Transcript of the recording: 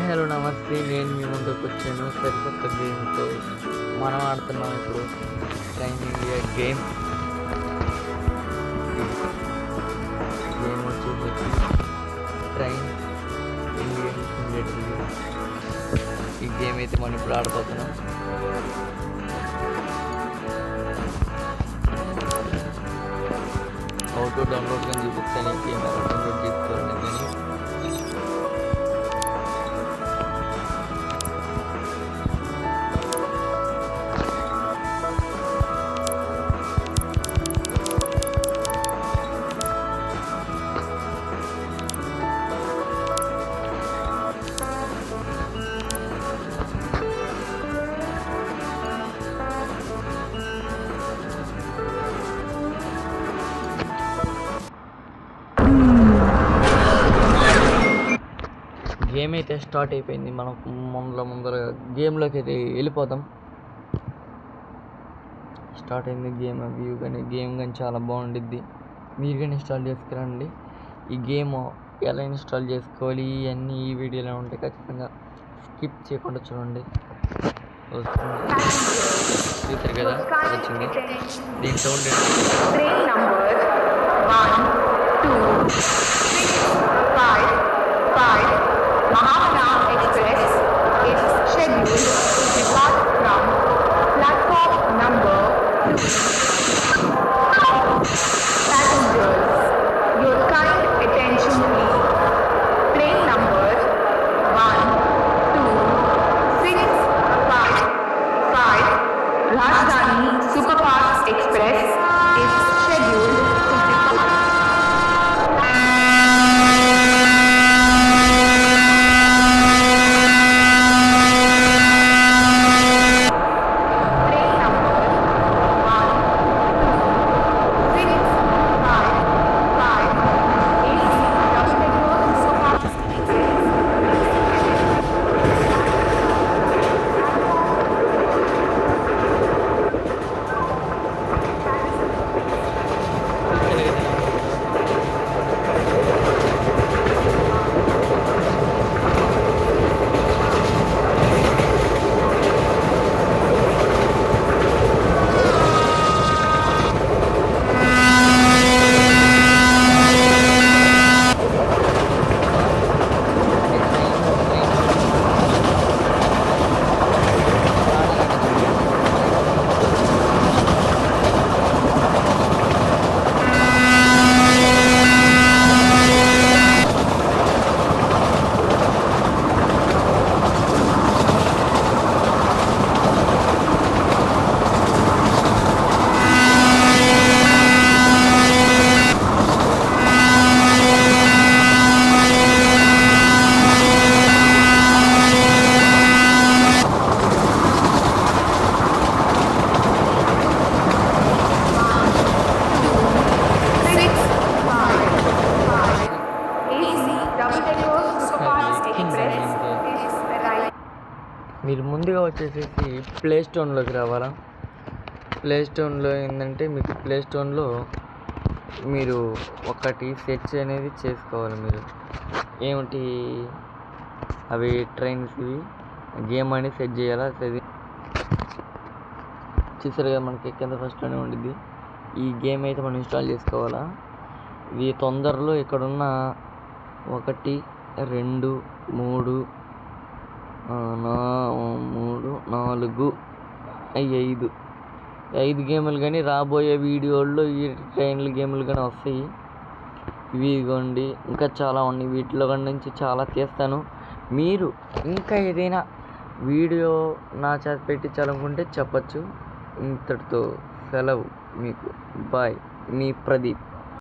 Hello నమస్తే, నేను మీ ముందుకు వచ్చాను సరికొత్త గేమ్తో. మనం ఆడుతున్నాం ఇప్పుడు ట్రైన్ ఇండియా గేమ్ వచ్చేసి ట్రైన్ ఇండియా సిమ్యులేటర్. ఈ గేమ్ అయితే మనం ఇప్పుడు ఆడిపోతున్నాం. అవుట్ డౌన్లోడ్ కానీ చూపిస్తాను. ఈ గేమ్ డౌన్లోడ్ చేసుకోండి. కానీ గేమ్ అయితే స్టార్ట్ అయిపోయింది. మనం ముందర గేమ్లోకి అయితే వెళ్ళిపోతాం. స్టార్ట్ అయింది గేమ్. వ్యూ కానీ గేమ్ కానీ చాలా బాగుండిద్ది. మీరు కానీ ఇన్స్టాల్ చేసుకురండి. ఈ గేమ్ ఎలా ఇన్స్టాల్ చేసుకోవాలి ఇవన్నీ ఈ వీడియోలో ఉంటాయి. ఖచ్చితంగా స్కిప్ చేయకుండా చూడండి. చూసారు కదా వచ్చింది. దీని sound Mahavana Express is scheduled to depart from platform number 2. Passengers, your kind attention please. Train number 1265 Rajdhani Superfast Express is scheduled to depart. మీరు ముందుగా వచ్చేసేసి ప్లే స్టోర్లోకి రావాలా. ప్లే స్టోర్లో ఏంటంటే మీకు ప్లే స్టోర్లో మీరు ఒకటి సెర్చ్ అనేది చేసుకోవాలి. మీరు ఏమిటి అవి ట్రైన్స్ ఇవి గేమ్ అని సెట్ చేయాలా. చూసారు కదా మనకి కింద ఫస్ట్లోనే ఉండిద్ది. ఈ గేమ్ అయితే మనం ఇన్స్టాల్ చేసుకోవాలా. ఇది తొందరలో ఇక్కడున్న 1 2 3 4 5 గేములు కానీ రాబోయే వీడియోల్లో ఈ ట్రైన్ల గేములు కానీ వస్తాయి. ఇవి ఇదిగోండి ఇంకా చాలా ఉన్నాయి. వీటిలో నుంచి చాలా తీస్తాను. మీరు ఇంకా ఏదైనా వీడియో నా చేత పెట్టించాలనుకుంటే చెప్పచ్చు. ఇంతటితో సెలవు. మీకు బాయ్. మీ ప్రదీప్.